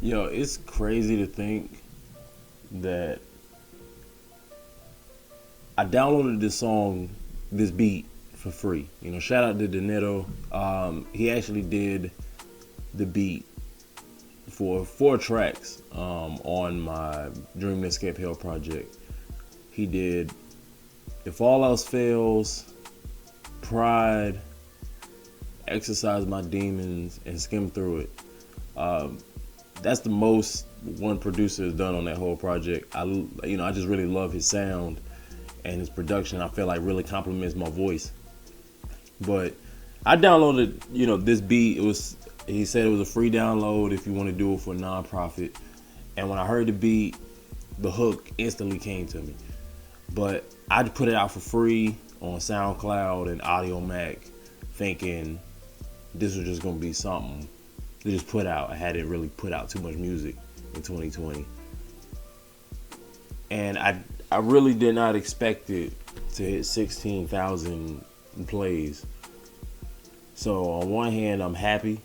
Yo, it's crazy to think that I downloaded this beat for free. Shout out to Donetto. He actually did the beat for 4 tracks on my Dream Escape Hell project. He did If All Else Fails, Pride, Exercise My Demons, and Skim Through It. That's the most one producer has done on that whole project. I just really love his sound and his production. I feel like really complements my voice. But I downloaded, this beat. He said it was a free download if you want to do it for a nonprofit. And when I heard the beat, the hook instantly came to me. But I put it out for free on SoundCloud and Audio Mac, thinking this was just gonna be something to just put out. I hadn't really put out too much music in 2020. And I really did not expect it to hit 16,000 plays. So on one hand, I'm happy.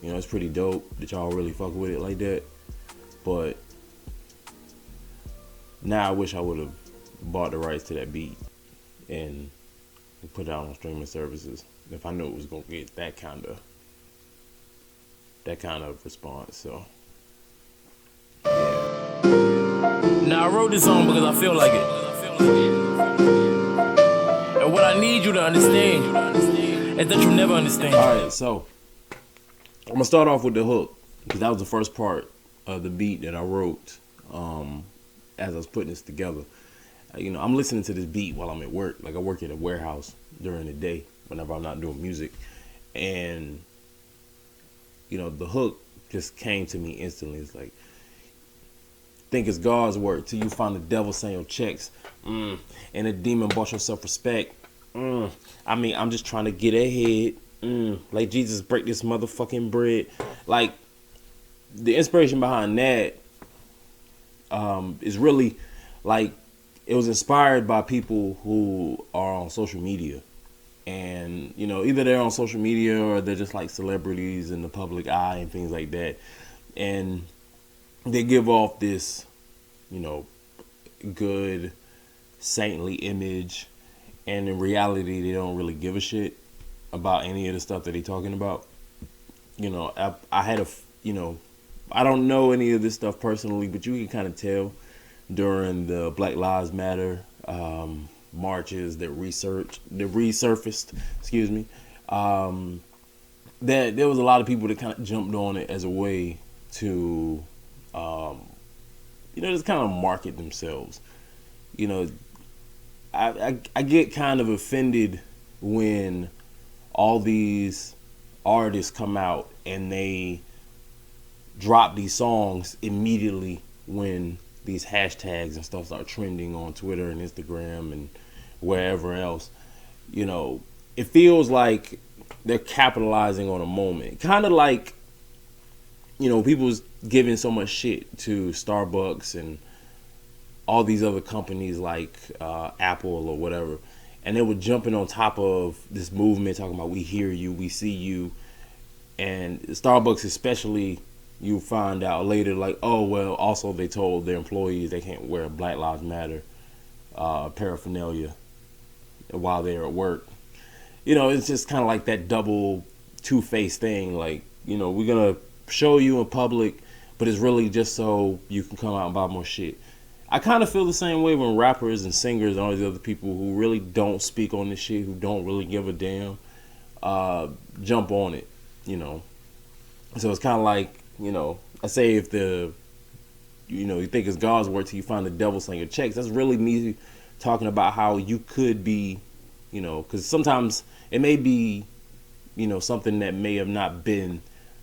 It's pretty dope that y'all really fuck with it like that. But now I wish I would have bought the rights to that beat and put it out on streaming services if I knew it was gonna get that kind of response. So yeah. Now I wrote this song because I feel like it. And what I need you to understand is that you never understand. Alright, so I'm gonna start off with the hook, because that was the first part of the beat that I wrote as I was putting this together. I'm listening to this beat while I'm at work. Like, I work at a warehouse during the day whenever I'm not doing music. And, the hook just came to me instantly. It's like, think it's God's work till you find the devil saying your checks. And a demon bought your self-respect. I'm just trying to get ahead. Like Jesus break this motherfucking bread. Like, the inspiration behind that is really, like, it was inspired by people who are on social media. And, either they're on social media or they're just like celebrities in the public eye and things like that. And they give off this, good, saintly image. And in reality, they don't really give a shit about any of the stuff that they're talking about. I had I don't know any of this stuff personally, but you can kind of tell during the Black Lives Matter marches that resurfaced, that there was a lot of people that kind of jumped on it as a way to, just kind of market themselves. I get kind of offended when all these artists come out and they drop these songs immediately when these hashtags and stuff start trending on Twitter and Instagram and wherever else. It feels like they're capitalizing on a moment. Kind of like, people's giving so much shit to Starbucks and all these other companies like Apple or whatever. And they were jumping on top of this movement talking about, we hear you, we see you. And Starbucks especially, you find out later, like, oh, well, also they told their employees they can't wear Black Lives Matter paraphernalia while they're at work. It's just kind of like that double two-faced thing. Like, we're going to show you in public, but it's really just so you can come out and buy more shit. I kind of feel the same way when rappers and singers and all these other people who really don't speak on this shit, who don't really give a damn, jump on it, So it's kind of like, I say if you think it's God's work till you find the devil saying your checks. That's really me talking about how you could be, because sometimes it may be, something that may have not been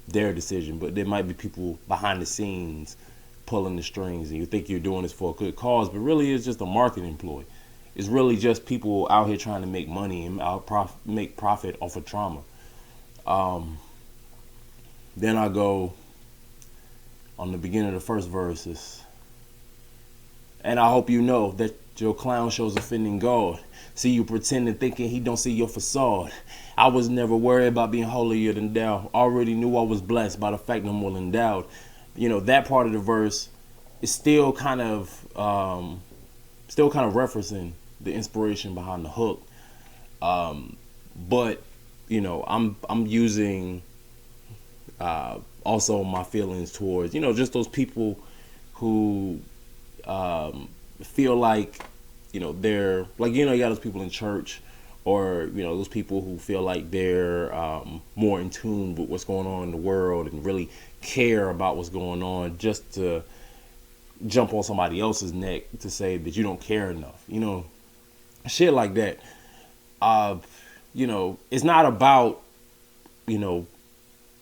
their decision, but there might be people behind the scenes pulling the strings, and you think you're doing this for a good cause, but really it's just a marketing ploy. It's really just people out here trying to make money and make profit off of trauma. Then I go on the beginning of the first verses. And I hope you know that your clown show's offending God. See you pretending, thinking he don't see your facade. I was never worried about being holier than thou. Already knew I was blessed by the fact I'm well endowed. that part of the verse is still kind of referencing the inspiration behind the hook. But I'm using also my feelings towards just those people who feel like they're like you got those people in church, or those people who feel like they're more in tune with what's going on in the world and really care about what's going on, just to jump on somebody else's neck to say that you don't care enough, shit like that. It's not about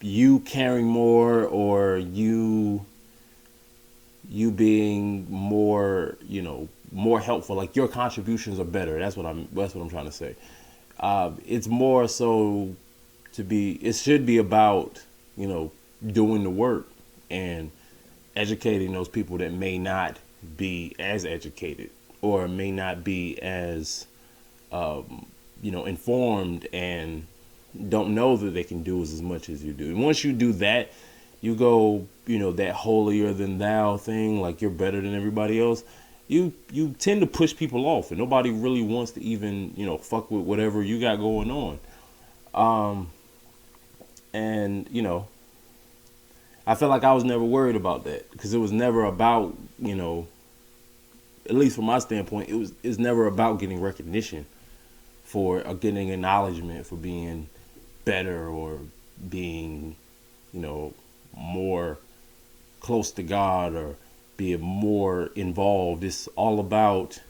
you caring more, or you being more more helpful. Like, your contributions are better. That's what I'm trying to say. It's more so it should be about doing the work and educating those people that may not be as educated, or may not be as informed, and don't know that they can do as much as you do. And once you do that, you go that holier than thou thing, like you're better than everybody else. You tend to push people off, and nobody really wants to even fuck with whatever you got going on. And I felt like I was never worried about that, because it was never about at least from my standpoint, it's never about getting recognition for, or getting acknowledgement for being better, or being more close to God, or being more involved. It's all about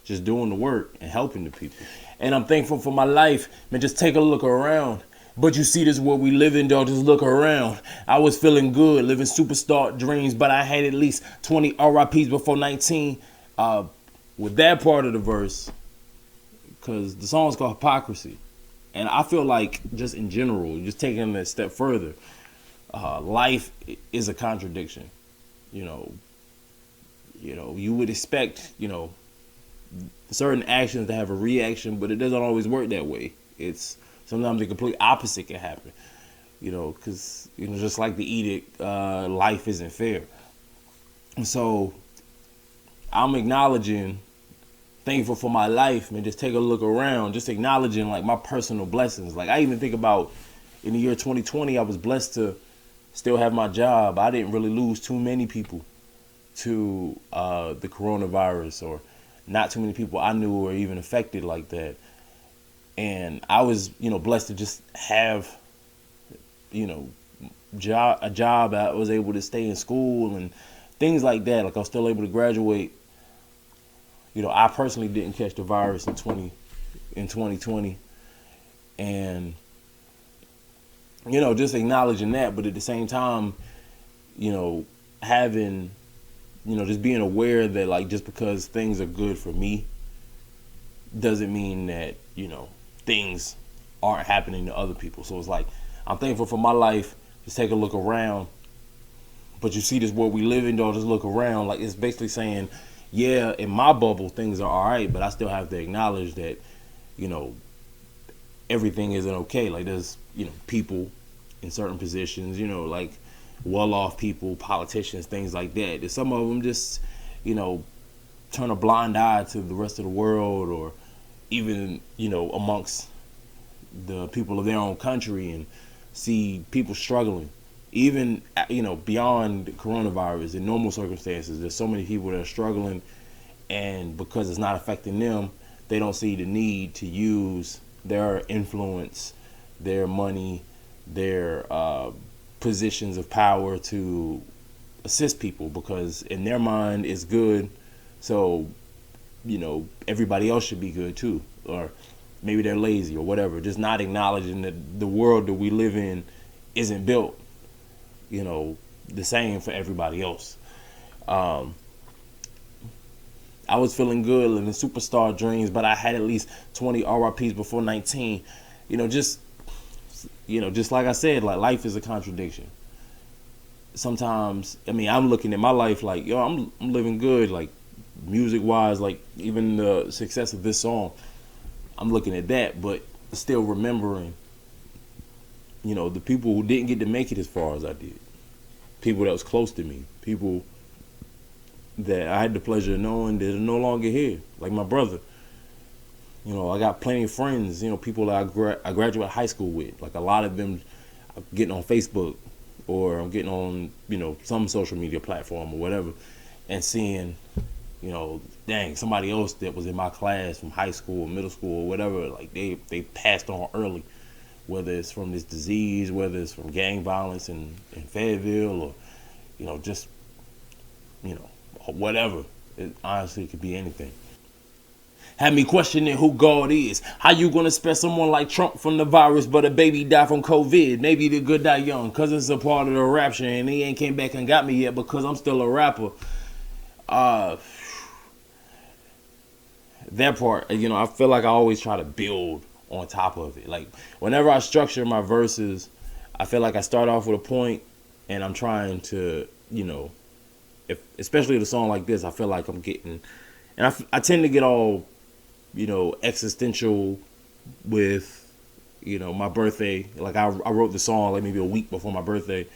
just doing the work and helping the people. And I'm thankful for my life. Man, just take a look around. But you see, this is what we live in, dog. Just look around. I was feeling good, living superstar dreams, but I had at least 20 RIPs before 19. With that part of the verse, because the song's called Hypocrisy. And I feel like, just in general, just taking it a step further, life is a contradiction. You would expect, certain actions to have a reaction, but it doesn't always work that way. It's sometimes the complete opposite can happen. Because just like the edict, life isn't fair. And so I'm acknowledging, thankful for my life, man. Just take a look around, just acknowledging like my personal blessings. Like, I even think about in the year 2020, I was blessed to still have my job. I didn't really lose too many people to the coronavirus, or not too many people I knew were even affected like that. And I was, blessed to just have, a job. I was able to stay in school and things like that. Like, I was still able to graduate. I personally didn't catch the virus in 2020. And, just acknowledging that, but at the same time, having, just being aware that, like, just because things are good for me doesn't mean that, things aren't happening to other people. So it's like, I'm thankful for my life. Just take a look around. But you see, this world we live in, don't just look around. Like, it's basically saying, yeah, in my bubble, things are all right, but I still have to acknowledge that, everything isn't okay. Like, there's, people in certain positions, like well-off people, politicians, things like that. There's some of them just, turn a blind eye to the rest of the world, or even, amongst the people of their own country, and see people struggling. Even, beyond coronavirus, in normal circumstances, there's so many people that are struggling, and because it's not affecting them, they don't see the need to use their influence, their money, their positions of power to assist people, because in their mind it's good, so everybody else should be good too. Or maybe they're lazy or whatever, just not acknowledging that the world that we live in isn't built the same for everybody else. I was feeling good, living superstar dreams, but I had at least 20 RIPs before 19. Just like I said, like, life is a contradiction. Sometimes, I'm looking at my life like, I'm living good, like, music-wise, like, even the success of this song, I'm looking at that, but still remembering, the people who didn't get to make it as far as I did. people that was close to me, people that I had the pleasure of knowing that are no longer here, like my brother. You know, I got plenty of friends, you know, people that I graduated high school with. Like a lot of them I'm getting on Facebook or I'm getting on, you know, some social media platform or whatever and seeing, you know, dang, somebody else that was in my class from high school or middle school or whatever, like they passed on early, whether it's from this disease, whether it's from gang violence in Fayetteville or, you know, just, you know, whatever. It honestly could be anything. Had me questioning who God is. How you gonna spare someone like Trump from the virus, but a baby died from COVID? Maybe the good die young, cause it's a part of the rapture, and he ain't came back and got me yet because I'm still a rapper. That part, you know, I feel like I always try to build on top of it. Like whenever I structure my verses, I feel like I start off with a point, and I'm trying to, you know, especially the song like this, I feel like I'm getting, and I tend to get all, you know, existential with, you know, my birthday. Like I wrote the song like maybe a week before my birthday,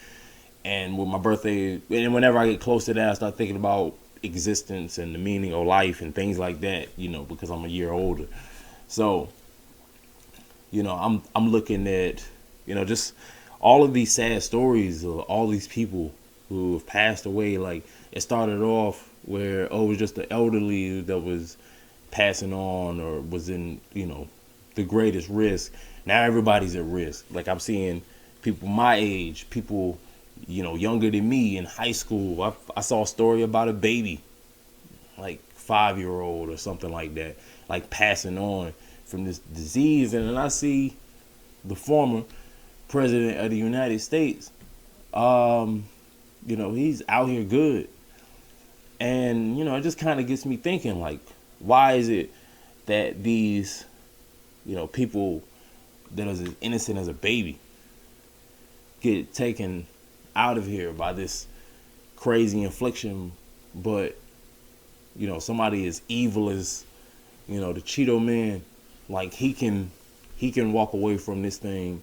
and with my birthday, and whenever I get close to that, I start thinking about existence and the meaning of life and things like that, you know, because I'm a year older. So, you know, I'm looking at, you know, just all of these sad stories of all these people who have passed away. Like it started off where it was just the elderly that was passing on or was in, you know, the greatest risk. Now everybody's at risk. Like I'm seeing people my age, people, you know, younger than me in high school. I saw a story about a baby, like 5-year-old or something like that, like passing on from this disease. And then I see the former president of the United States, you know, he's out here good. And, you know, it just kind of gets me thinking, like, why is it that these, you know, people that are as innocent as a baby get taken out of here by this crazy infliction, but, you know, somebody as evil as, you know, the Cheeto Man, like he can walk away from this thing,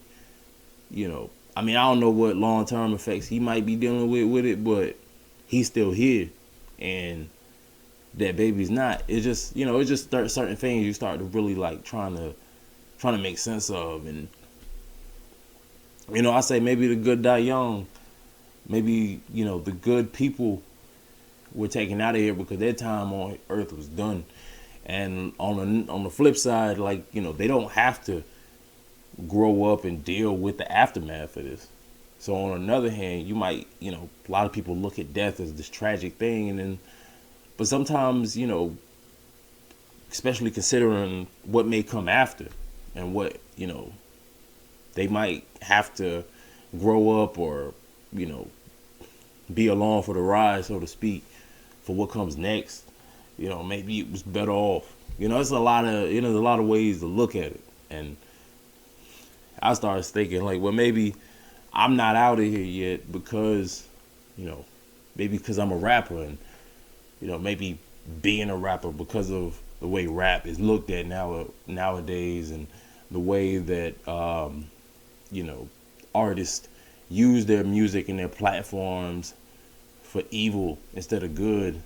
you know. I mean, I don't know what long-term effects he might be dealing with it, but he's still here, and that baby's not. It just, you know, it just certain things you start to really like trying to make sense of. And, you know, I say maybe the good die young. Maybe, you know, the good people were taken out of here because their time on earth was done. And on the flip side, like, you know, they don't have to grow up and deal with the aftermath of this. So on another hand, you might, you know, a lot of people look at death as this tragic thing, and then, but sometimes, you know, especially considering what may come after and what, you know, they might have to grow up or, you know, be along for the ride, so to speak, for what comes next. You know, maybe it was better off. You know, there's a lot of ways to look at it. And I started thinking, like, well, maybe I'm not out of here yet because, you know, maybe because I'm a rapper, and, you know, maybe being a rapper because of the way rap is looked at nowadays, and the way that, you know, artists use their music and their platforms for evil instead of good.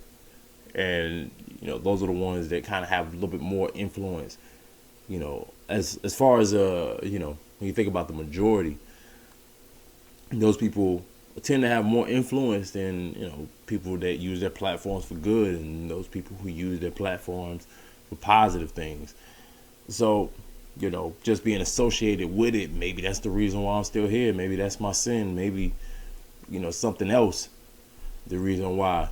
And, you know, those are the ones that kind of have a little bit more influence, you know, as far as, you know, when you think about the majority, those people tend to have more influence than, you know, people that use their platforms for good, and those people who use their platforms for positive things. So, you know, just being associated with it, maybe that's the reason why I'm still here. Maybe that's my sin. Maybe, you know, something else, the reason why,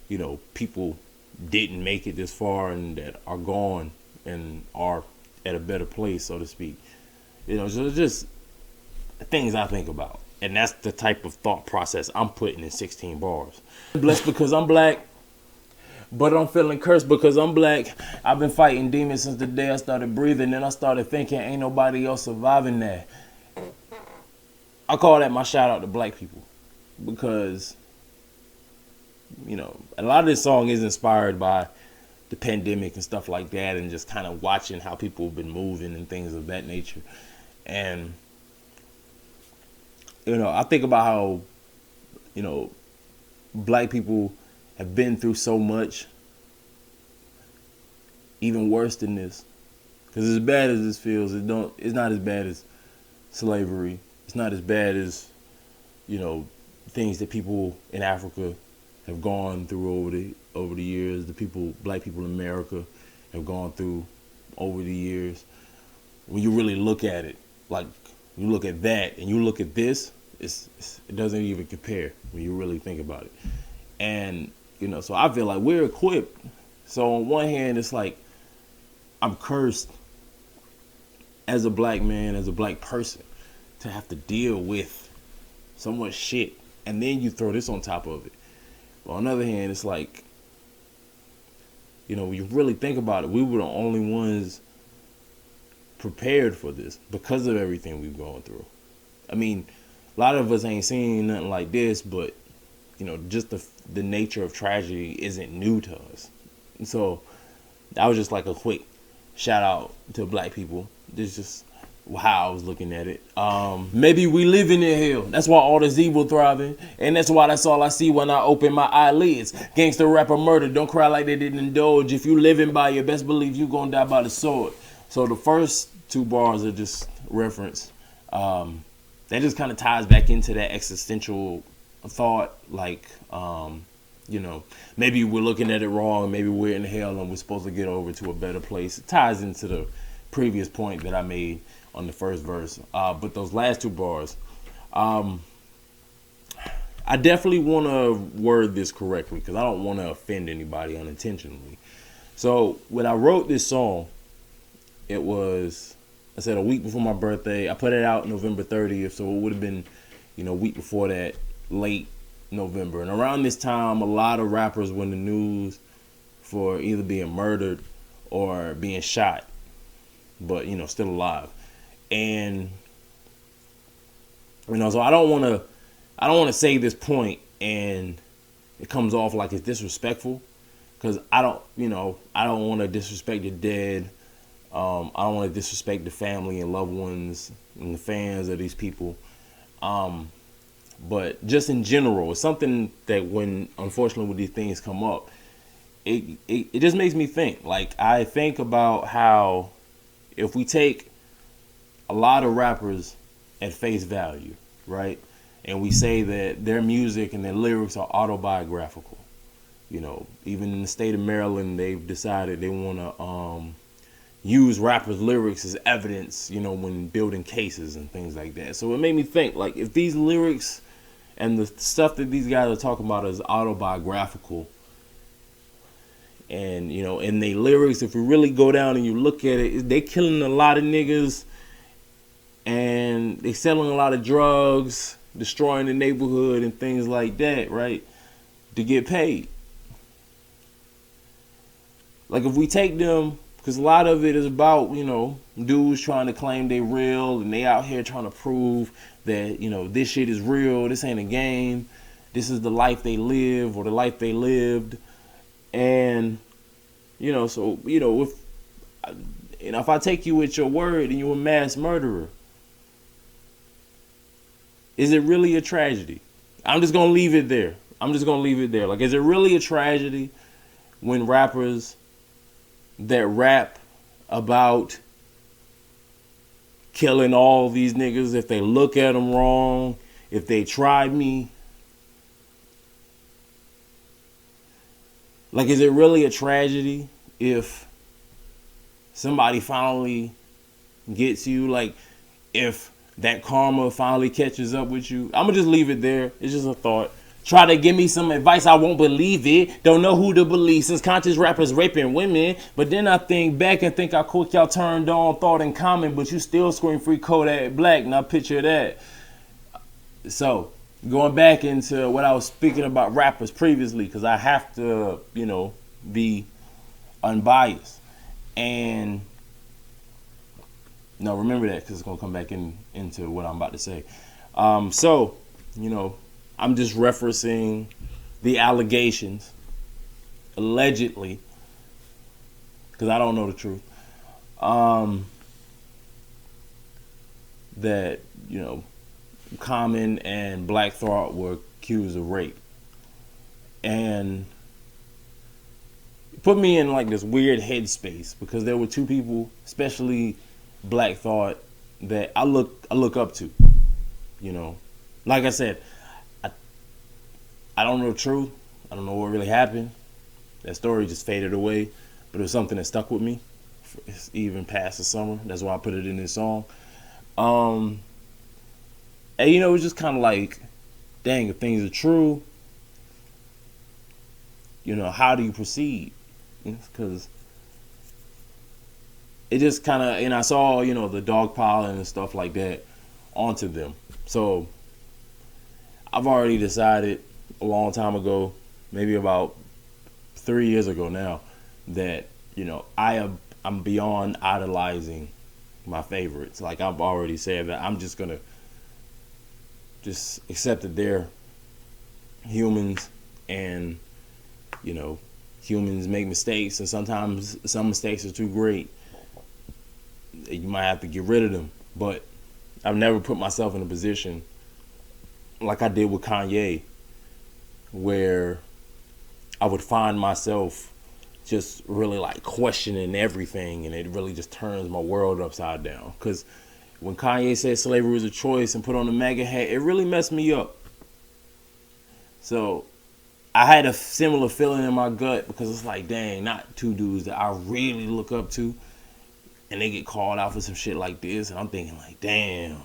you know, people didn't make it this far and that are gone and are at a better place, so to speak. You know, so it's just things I think about. And that's the type of thought process I'm putting in 16 bars. Blessed because I'm black, but I'm feeling cursed because I'm black. I've been fighting demons since the day I started breathing. Then I started thinking, ain't nobody else surviving that. I call that my shout out to black people, because, you know, a lot of this song is inspired by the pandemic and stuff like that, and just kind of watching how people have been moving and things of that nature. And, you know, I think about how you know, black people have been through so much, even worse than this. Because as bad as this feels, it's not as bad as slavery. It's not as bad as, you know, things that people in Africa have gone through over the years. Black people in America have gone through over the years. When you really look at it, like you look at that and you look at this, it doesn't even compare when you really think about it. And, you know, so I feel like we're equipped. So on one hand, it's like I'm cursed as a black man, as a black person, to have to deal with so much shit. And then you throw this on top of it. But on the other hand, it's like, you know, when you really think about it, we were the only ones prepared for this because of everything we've gone through. I mean, a lot of us ain't seen nothing like this, but, you know, just the nature of tragedy isn't new to us. And so that was just like a quick shout out to black people. This is just how I was looking at it. Maybe we living in hell. That's why all this evil thriving. And that's why that's all I see when I open my eyelids. Gangster, rapper, murder. Don't cry like they didn't indulge. If you living by your best believe you gonna die by the sword. So the first two bars are just reference. That just kind of ties back into that existential thought. Like, you know, maybe we're looking at it wrong. Maybe we're in hell and we're supposed to get over to a better place. It ties into the previous point that I made on the first verse. But those last two bars, I definitely want to word this correctly because I don't want to offend anybody unintentionally. So when I wrote this song, it was, I said, a week before my birthday. I put it out November 30th, so it would have been, you know, a week before that, late November. And around this time, a lot of rappers were in the news for either being murdered or being shot, but, you know, still alive. And, you know, so I don't want to say this point and it comes off like it's disrespectful, because I don't want to disrespect the dead. I don't want to disrespect the family and loved ones and the fans of these people. But just in general, it's something that when, unfortunately, when these things come up, it just makes me think. Like, I think about how if we take a lot of rappers at face value, right? And we say that their music and their lyrics are autobiographical. You know, even in the state of Maryland, they've decided they want to use rappers' lyrics as evidence, you know, when building cases and things like that. So it made me think, like, if these lyrics and the stuff that these guys are talking about is autobiographical, and, you know, in they lyrics, if you really go down and you look at it, they killing a lot of niggas and they selling a lot of drugs, destroying the neighborhood and things like that, right? To get paid. Like, if we take them, because a lot of it is about, you know, dudes trying to claim they real and they out here trying to prove that, you know, this shit is real, this ain't a game, this is the life they live or the life they lived. And, you know, so, you know, if I take you at your word and you're a mass murderer, is it really a tragedy? I'm just going to leave it there. Like, is it really a tragedy when rappers that rap about killing all these niggas, if they look at them wrong, if they tried me, like, is it really a tragedy if somebody finally gets you? Like, if that karma finally catches up with you? I'm going to just leave it there. It's just a thought. Try to give me some advice, I won't believe it. Don't know who to believe since conscious rappers raping women. But then I think back and think how quick y'all turned on, thought in common, but you still scream free Kodak Black. Now picture that. So, going back into what I was speaking about rappers previously, because I have to, you know, be unbiased. And, no, remember that, because it's going to come back into what I'm about to say. So, you know, I'm just referencing the allegations, allegedly, because I don't know the truth, that, you know, Common and Black Thought were accused of rape. And it put me in like this weird headspace because there were two people, especially Black Thought, that I look up to. You know, like I said, I don't know the truth. I don't know what really happened. That story just faded away, but it was something that stuck with me, even past the summer. That's why I put it in this song. And you know, it was just kind of like, dang, if things are true, you know, how do you proceed? Because it just kind of, and I saw, you know, the dogpiling and stuff like that onto them. So I've already decided a long time ago, maybe about 3 years ago now, that, you know, I'm beyond idolizing my favorites. Like I've already said that I'm just gonna just accept that they're humans, and you know, humans make mistakes, and sometimes some mistakes are too great. You might have to get rid of them. But I've never put myself in a position like I did with Kanye, where I would find myself just really like questioning everything, and it really just turns my world upside down. Because when Kanye said slavery was a choice and put on the MAGA hat, it really messed me up. So I had a similar feeling in my gut, because it's like, dang, not two dudes that I really look up to, and they get called out for some shit like this, and I'm thinking like, damn,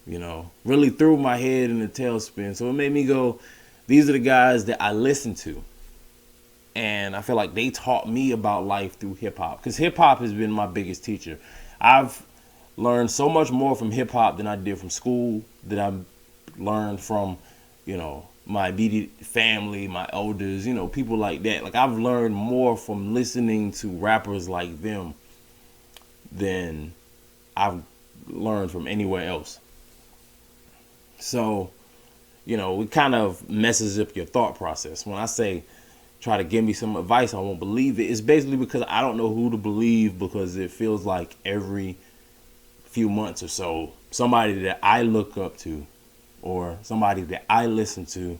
you know, really threw my head in a tailspin. So it made me go, these are the guys that I listen to, and I feel like they taught me about life through hip hop, because hip hop has been my biggest teacher. I've learned so much more from hip hop than I did from school, that I've learned from, you know, my immediate family, my elders, you know, people like that. Like I've learned more from listening to rappers like them than I've learned from anywhere else. So, you know, it kind of messes up your thought process. When I say try to give me some advice, I won't believe it. It's basically because I don't know who to believe, because it feels like every few months or so, somebody that I look up to or somebody that I listen to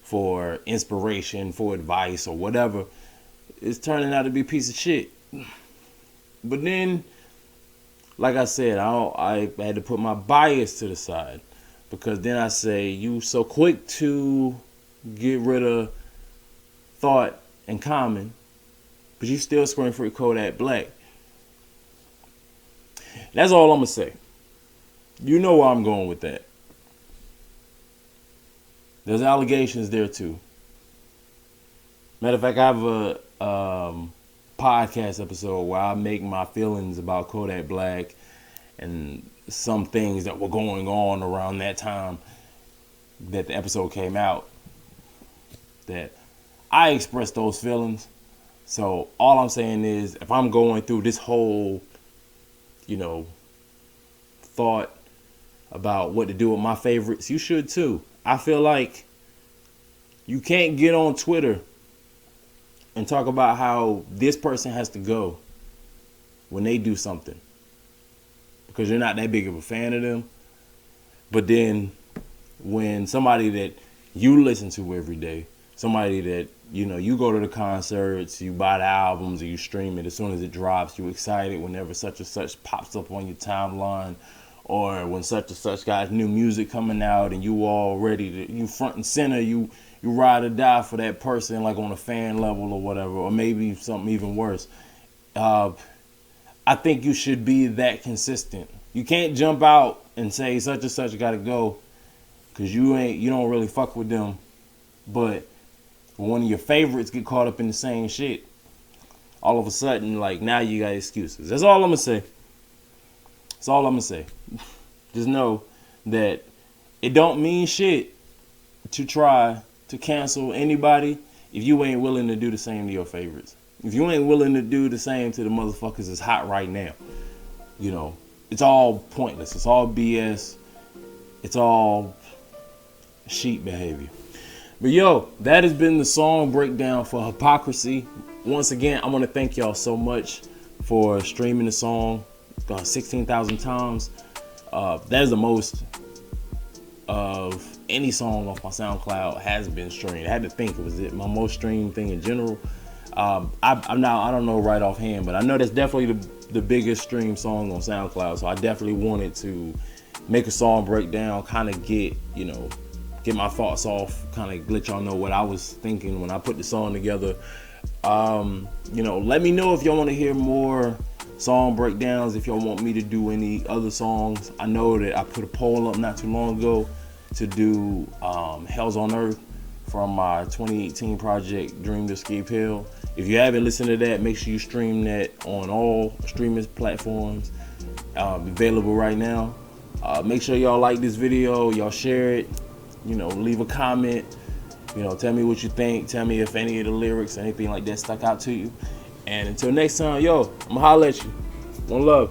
for inspiration, for advice or whatever, is turning out to be a piece of shit. But then, like I said, I had to put my bias to the side, because then I say, you so quick to get rid of Thought and Common, but you still scream for Kodak Black. That's all I'm gonna say. You know where I'm going with that. There's allegations there too. Matter of fact, I have a podcast episode where I make my feelings about Kodak Black and some things that were going on around that time that the episode came out, that I expressed those feelings. So all I'm saying is, if I'm going through this whole, you know, thought about what to do with my favorites, you should too. I feel like you can't get on Twitter and talk about how this person has to go when they do something, because you're not that big of a fan of them. But then when somebody that you listen to every day, somebody that, you know, you go to the concerts, you buy the albums, or you stream it as soon as it drops, you excited whenever such and such pops up on your timeline, or when such and such got new music coming out, and you all ready to, you front and center, you ride or die for that person, like on a fan level or whatever, or maybe something even worse. I think you should be that consistent. You can't jump out and say such and such got to go, because you don't really fuck with them, but when one of your favorites get caught up in the same shit, all of a sudden, like, now you got excuses. That's all I'm gonna say. That's all I'm gonna say. Just know that it don't mean shit to try to cancel anybody if you ain't willing to do the same to your favorites. If you ain't willing to do the same to the motherfuckers that's hot right now, you know, it's all pointless. It's all BS. It's all sheep behavior. But yo, that has been the song breakdown for Hypocrisy. Once again, I want to thank y'all so much for streaming the song 16,000 times. That is the most of any song off my SoundCloud has been streamed. I had to think, was it my most streamed thing in general? I don't know right offhand, but I know that's definitely the biggest streamed song on SoundCloud. So I definitely wanted to make a song breakdown, kind of get my thoughts off, kind of let y'all know what I was thinking when I put the song together. Let me know if y'all want to hear more song breakdowns, if y'all want me to do any other songs. I know that I put a poll up not too long ago to do Hells on Earth from my 2018 project Dream to Escape Hell. If you haven't listened to that, make sure you stream that on all streaming platforms available right now. Make sure y'all like this video, y'all share it, leave a comment, tell me what you think, tell me if any of the lyrics, anything like that stuck out to you. And until next time, I'm gonna holler at you. One love.